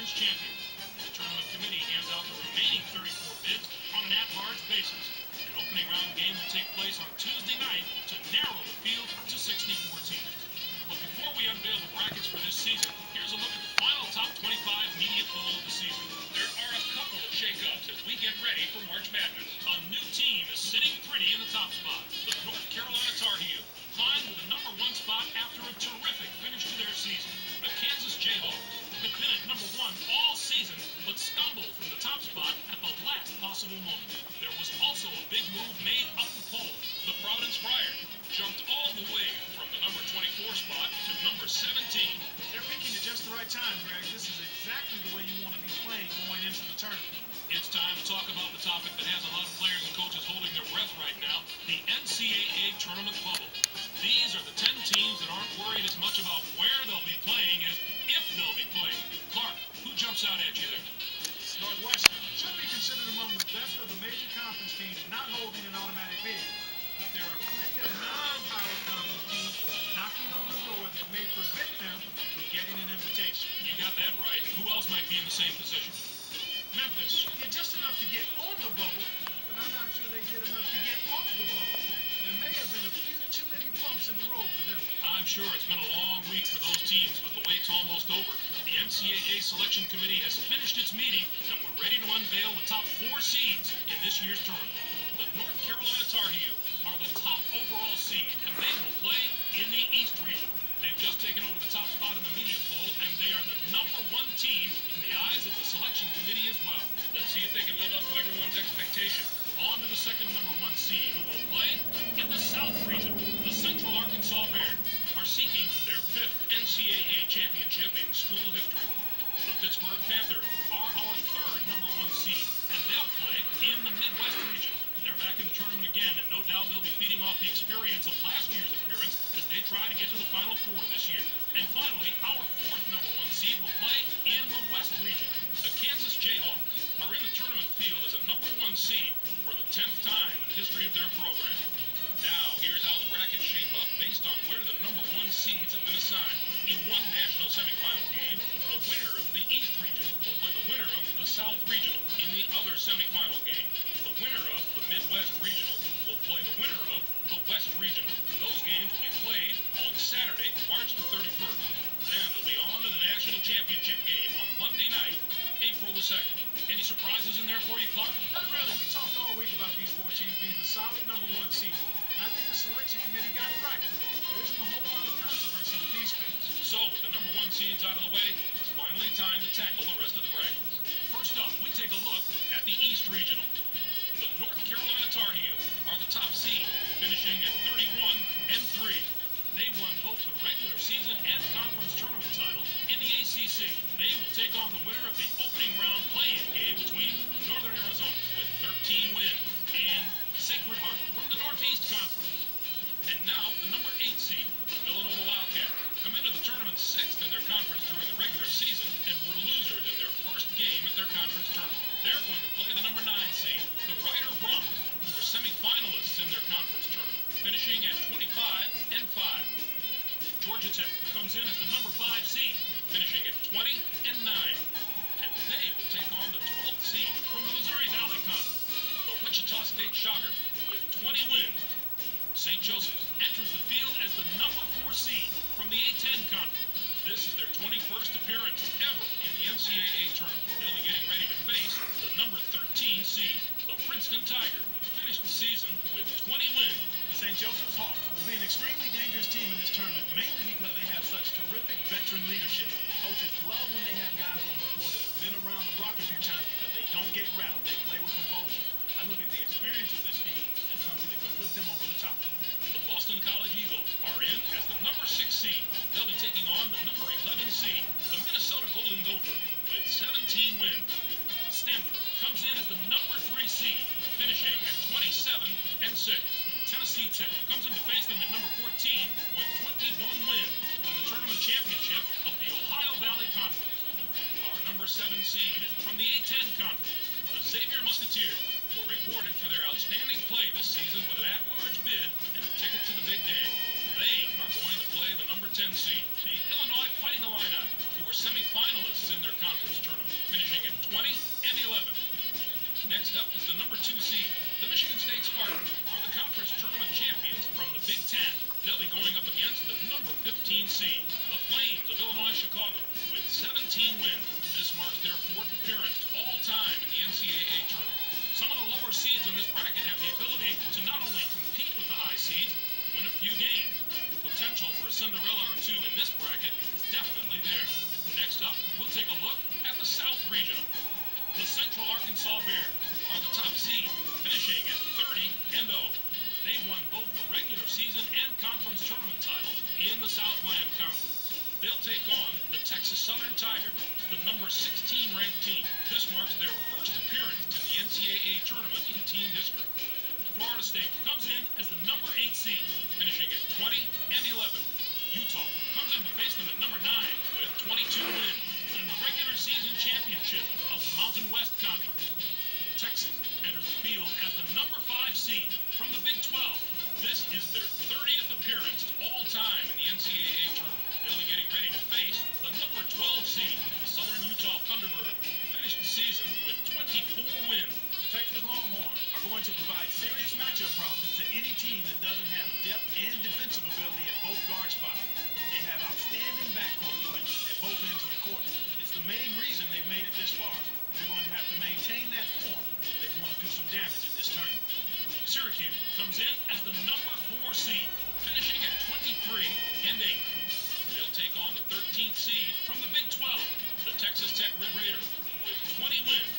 conference champion. The tournament committee hands out the remaining 34 bids on an at-large basis. An opening round game will take place on Tuesday night to narrow the field to 64 teams. But before we unveil the brackets for this season, here's a look at the final top 25 media poll of the season. There are a couple of shakeups as we get ready for March Madness. A new team is sitting pretty in the top spot. The North Carolina Tar Heels climbed to the number 1 spot after a terrific finish to their season. The Kansas Jayhawks had been at number 1 all season, but stumbled from the top spot at the last possible moment. There was also a big move made up the poll. The Providence Friars jumped all the way from the number 24 spot to number 17. They're picking at just the right time, Greg. This is exactly the way you want to be playing going into the tournament. It's time to talk about the topic that has a lot of players and coaches holding their breath right now, the NCAA tournament bubble. These are the 10 teams that aren't worried as much about where they'll be playing as if they'll be playing. Clark, who jumps out at you there? Northwestern should be considered among the best of the major conference teams not holding an automatic bid. But there are plenty of non-power conference teams knocking on the door that may prevent them from getting an invitation. You got that right. Who else might be in the same position? Memphis did just enough to get on the bubble, but I'm not sure they did enough to get off the bubble. There may have been a few too many bumps in the road for them. I'm sure it's been a long week for those teams, but the wait's almost over. The NCAA Selection Committee has finished its meeting, and we're ready to unveil the top 4 seeds in this year's tournament. The North Carolina Tar Heels are the top overall seed, and they will play in the East region. They've just taken over the top spot in the media poll, and they are the number 1 team in the eyes of the selection committee as well. Let's see if they can live up to everyone's expectation. On to the second number 1 seed, who will play in the South region. The Central Arkansas Bears are seeking their 5th NCAA championship in school history. The Pittsburgh Panthers are our 3rd number 1 seed, and they'll play in the Midwest region. They're back in the tournament again, and no doubt they'll be feeding off the experience of last year's appearance as they try to get to the Final Four this year. And finally, our 4th number 1 seed will play in the West region. The Kansas Jayhawks are in the tournament field as a number 1 seed for the 10th time in the history of their program. Now, here's how the brackets shape up based on where the number 1 seeds have been assigned. In one national semifinal game, the winner of the East region will play the winner of the South regional in the other semifinal game. The winner of the Midwest regional will play the winner of the West regional. Those games will be played on Saturday, March the 31st. Then they'll be on to the national championship game on Monday night, April the 2nd. Any surprises in there for you, Clark? Not really. We talked all week about these 4 teams being the solid number 1 seed. And I think the selection committee got it right. There isn't a whole lot of controversy with these picks. So, with the number 1 seeds out of the way, it's finally time to tackle the rest of the brackets. First up, we take a look at the East Regional. The North Carolina Tar Heels are the top seed, finishing at 31-3. They won both the regular season and conference tournament titles in the ACC. They will take on the winner of the opening round play-in game between Northern Arizona with 13 wins and Sacred Heart from the Northeast Conference. And now, the number 8 seed, the Villanova Wildcats, come into the tournament 6th in their conference during the regular season and were losers in their first game at their conference tournament. They're going to play the number 9 seed, the Rider Broncs, who were semifinalists in their conference tournament, finishing at 25-5. Georgia Tech comes in as the number 5 seed, finishing at 20-9. And they will take on the 12th seed from the Missouri Valley Conference, the Wichita State Shocker, with 20 wins. St. Joseph's enters the field as the number 4 seed from the A-10 Conference. This is their 21st appearance ever in the NCAA tournament. They'll be getting ready to face the number 13 seed, the Princeton Tigers, who finished the season with 20 wins. St. Joseph's Hawks will be an extremely dangerous team in this tournament, mainly because they have such terrific veteran leadership. Coaches love when they have guys on the floor that have been around the block a few times because they don't get rattled. They play with composure. I look at the experience of this team as something that can put them over the top. The Boston College Eagles are in as the number 6 seed. They'll be taking on the number 11 seed, the Minnesota Golden Gophers, with 17 wins. Stanford comes in as the number 3 seed, finishing at 27-6. Tennessee Tech comes in to face them at number 14 with 21 wins in the tournament championship of the Ohio Valley Conference. Our number 7 seed is from the A-10 Conference. The Xavier Musketeers were rewarded for their outstanding play this season with an at-large bid and a ticket to the big game. They are going to play the number 10 seed, the Illinois Fighting Illini, who were semifinalists in their conference tournament. Cinderella or two in this bracket is definitely there. Next up, we'll take a look at the South Regional. The Central Arkansas Bears are the top seed, finishing at 30-0. They won both the regular season and conference tournament titles in the Southland Conference. They'll take on the Texas Southern Tigers, the number 16 ranked team. This marks their first appearance in the NCAA tournament in team history. Florida State comes in as the number 8 seed, finishing at 20-11. Utah comes in to face them at number 9 with 22 wins in the regular season championship of the Mountain West Conference. Texas enters the field as the number 5 seed from the Big 12. This is their 30th appearance all time in the NCAA tournament. They'll be getting ready to face the number 12 seed, the Southern Utah Thunderbirds, who finished the season with 24 wins. The Texas Longhorns are going to provide serious matchup problems to any team that doesn't have depth and defensive ability at both guard spots. They have outstanding backcourt play at both ends of the court. It's the main reason they've made it this far. They're going to have to maintain that form if they want to do some damage in this tournament. Syracuse comes in as the number 4 seed, finishing at 23-8. They'll take on the 13th seed from the Big 12, the Texas Tech Red Raiders, with 20 wins.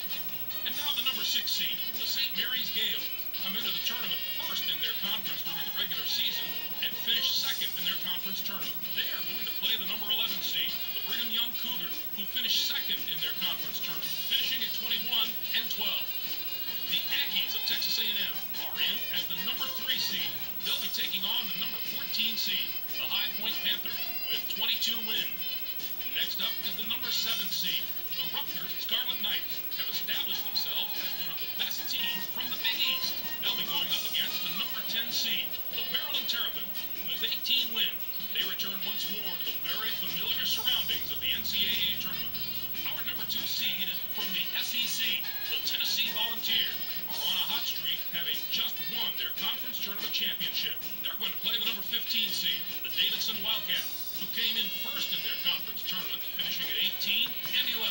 And now the number 6 seed, the St. Mary's Gales, come into the tournament first in their conference during the regular season and finish second in their conference tournament. They are going to play the number 11 seed, the Brigham Young Cougars, who finished second in their conference tournament, finishing at 21-12. The Aggies of Texas A&M are in as the number 3 seed. They'll be taking on the number 14 seed, the High Point Panthers, with 22 wins. Next up is the number 7 seed. The Rutgers Scarlet Knights have established themselves as one of the best teams from the Big East. They'll be going up against the number 10 seed, the Maryland Terrapins, with 18 wins. They return once more to the very familiar surroundings of the NCAA tournament. Our number 2 seed is from the SEC. The Tennessee Volunteers are on a hot streak, having just won their conference tournament championship. They're going to play the number 15 seed, the Davidson Wildcats, who came in first in their conference tournament, finishing at 18-11.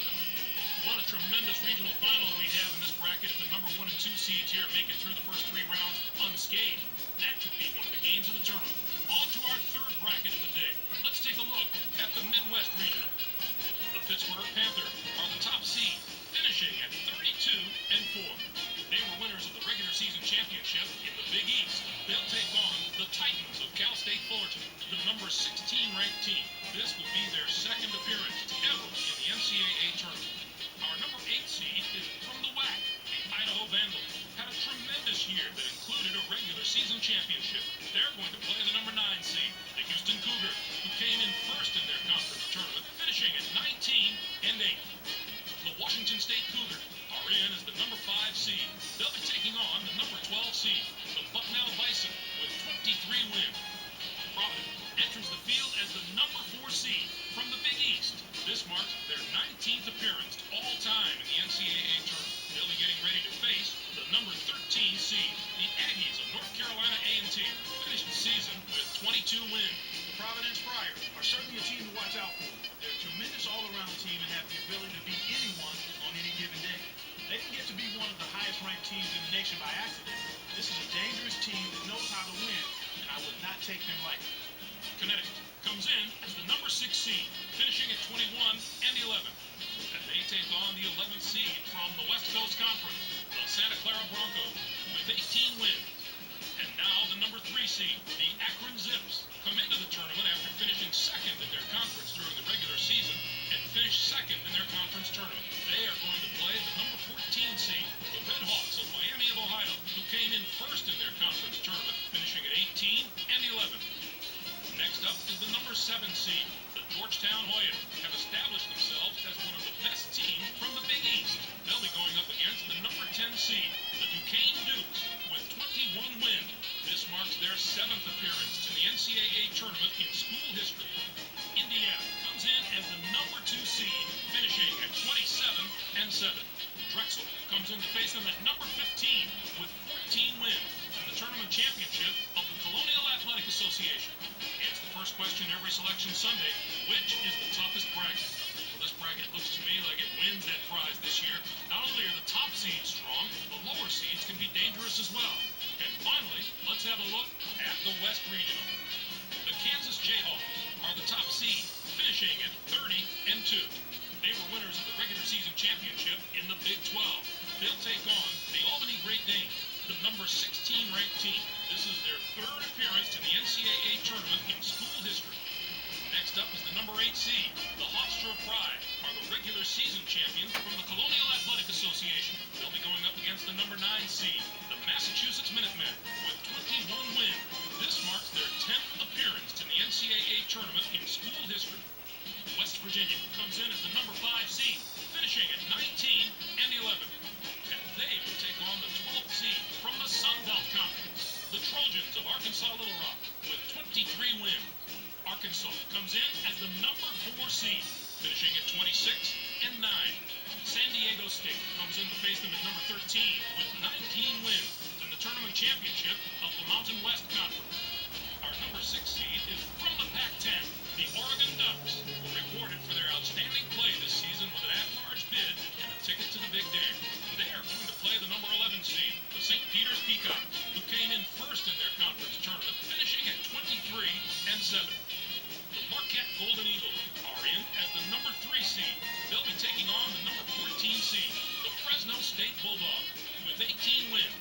What a tremendous regional final we have in this bracket. If the number 1 and 2 seeds here make it through the first 3 rounds unscathed, that could be one of the games of the tournament. On to our third bracket of the day. Let's take a look at the Midwest region. The Pittsburgh Panthers are the top seed, finishing at 32-4. They were winners of the regular season championship in the Big East. They'll take on the Titans of Cal State Fullerton, the number 16 ranked team. This would be their second appearance ever in the NCAA tournament. Our number 8 seed is from the WAC. The Idaho Vandals had a tremendous year that included a regular season championship. They're going to play the number 9 seed, the Houston Cougars, who came in first in their conference tournament, finishing at 19-8. The Washington State Cougars are in as the number 5 seed. They'll be taking on the number 12 seed, the Bucknell Bison, with 23 wins. Providence enters the field as the number 4 seed from the Big East. This marks their 19th appearance all time in the NCAA tournament. They'll be getting ready to face the number 13 seed, the Aggies of North Carolina A&T, who finished the season with 22 wins. The Providence Friars are certainly a team to watch out for. They're a tremendous all-around team and have the ability to beat anyone on any given day. They didn't get to be one of the highest-ranked teams in the nation by accident. This is a dangerous team that knows how to win, and I would not take them lightly. Connecticut comes in as the number 6 seed, finishing at 21-11. And they take on the 11th seed from the West Coast Conference, the Santa Clara Broncos, with 18 wins. And now the number 3 seed, the Akron Zips, come into the tournament after finishing second in their conference during the regular season and finished second in their conference tournament. They are going to play the number 14 seed, the Red Hawks of Miami of Ohio, who came in first in their conference tournament, finishing at 18-11. Next up is the number 7 seed, the Georgetown Hoyas, have established themselves as one of the best teams from the Big East. They'll be going up against the number 10 seed, the Duquesne Dukes, with 21 wins. This marks their 7th appearance in the NCAA tournament in school history. Indiana comes in as the number 2 seed, finishing at 27-7. Drexel comes in to face them at number 15 with 14 wins in the tournament championship of the Colonial Athletic Association. It's the first question every selection Sunday: which is the toughest bracket? Well, this bracket looks to me like it wins that prize this year. Not only are the top seeds strong, the lower seeds can be dangerous as well. And finally, let's have a look at the West Regional. The Kansas Jayhawks 2. They were winners of the regular season championship in the Big 12. They'll take on the Albany Great Danes, the number 16 ranked team. This is their third appearance in the NCAA tournament in school history. Next up is the number 8 seed. The Hofstra Pride are the regular season champions from the Colonial Athletic Association. They'll be going up against the number 9 seed, the Massachusetts Minutemen, with 21 wins. This marks their 10th appearance in the NCAA tournament in school history. West Virginia comes in as the number 5 seed, finishing at 19 and 11. And they will take on the 12th seed from the Sun Belt Conference, the Trojans of Arkansas Little Rock, with 23 wins. Arkansas comes in as the number 4 seed, finishing at 26 and 9. San Diego State comes in to face them at number 13 with 19 wins in the tournament championship of the Mountain West Conference. Our number 6 seed is from the Pac-10. The Oregon Ducks were rewarded for their outstanding play this season with an at-large bid and a ticket to the Big Dam. They are going to play the number 11 seed, the St. Peter's Peacocks, who came in first in their conference tournament, finishing at 23 and 7. The Marquette Golden Eagles are in as the number 3 seed. They'll be taking on the number 14 seed, the Fresno State Bulldogs, with 18 wins.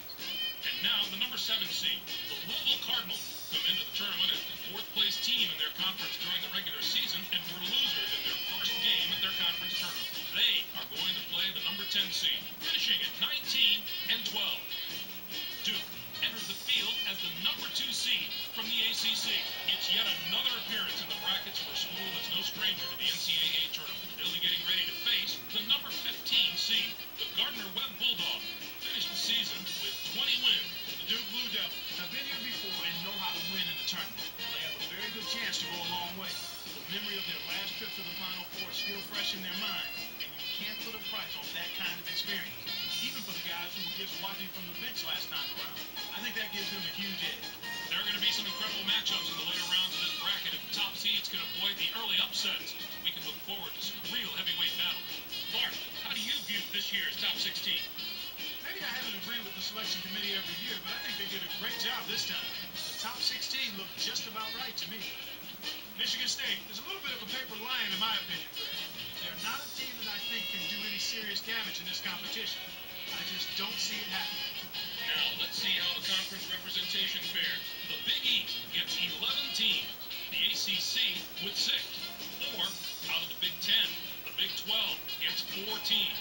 And now the number 7 seed, the Louisville Cardinals, come into the tournament as the 4th place team in their conference during the regular season and were losers in their first game at their conference tournament. They are going to play the number 10 seed, finishing at 19 and 12. Duke enters the field as the number 2 seed from the ACC. It's yet another appearance in the brackets for a school that's no stranger to the NCAA tournament. They'll be getting ready to face the number 15 seed, the Gardner-Webb Bulldogs. Finished the season with 20 wins. The Duke Blue Devils have been here before and know how to win in the tournament. They have a very good chance to go a long way. The memory of their last trip to the Final Four is still fresh in their mind, and you can't put a price on that kind of experience, even for the guys who were just watching from the bench last time around. I think that gives them a huge edge. There are going to be some incredible matchups in the later rounds of this bracket. If the top seeds can avoid the early upsets, we can look forward to some real heavyweight battles. Clark, how do you view this year's top 16? Maybe I haven't agreed with the selection committee every year, but I think they did a great job this time. The top 16 looked just about right to me. Michigan State is a little bit of a paper lion in my opinion, Greg. They're not a team that I think can do any serious damage in this competition. I just don't see it happening. Now, let's see how the conference representation fares. The Big East gets 11 teams, the ACC with 6. Or, out of the Big 10, the Big 12 gets 4 teams.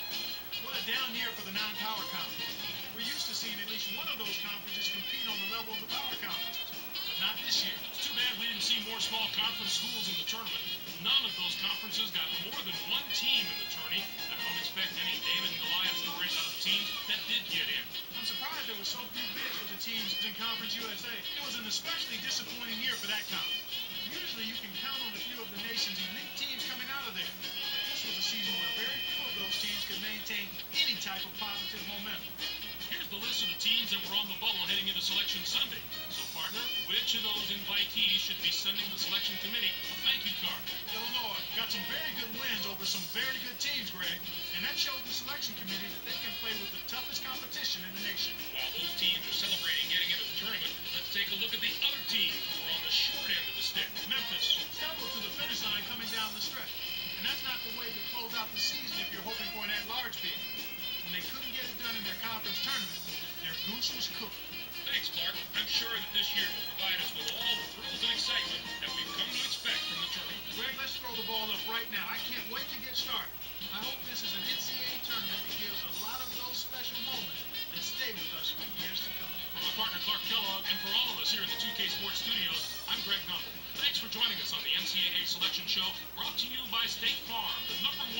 What a down year for the non-power conference. We're used to seeing at least one of those conferences compete on the level of the power conferences, but not this year. It's too bad we didn't see more small conference schools in the tournament. None of those conferences got more than 1 team in the tourney. I don't expect any David and Goliath stories out of teams that did get in. I'm surprised there were so few bids for the teams in Conference USA. It was an especially disappointing year for that conference. Usually you can count on a few of the nation's elite teams coming out of there, but this was a season where very few of those teams could maintain any type of positive momentum. Here's the list of the teams that were on the bubble heading into Selection Sunday. So, partner, which of those invitees should be sending the selection committee a thank you card? Illinois got some very good wins over some very good teams, Greg, and that showed the selection committee that they can play with the toughest competition in the nation. While those teams are celebrating getting into the tournament, let's take a look at the other teams who are on the short end of the stick. Memphis stumbled to the finish line coming down the stretch, and that's not the way to close out the season if you're hoping for an at-large bid. When they couldn't get it done in their conference tournament, their goose was cooked. Thanks, Clark. I'm sure that this year will provide us with all the thrills and excitement that we've come to expect from the tournament. Greg, let's throw the ball up right now. I can't wait to get started. I hope this is an NCAA tournament that gives a lot of those special moments that stay with us for years to come. For my partner Clark Kellogg and for all of us here in the 2K Sports Studios, I'm Greg Gumbel. Thanks for joining us on the NCAA Selection Show, brought to you by State Farm, the #1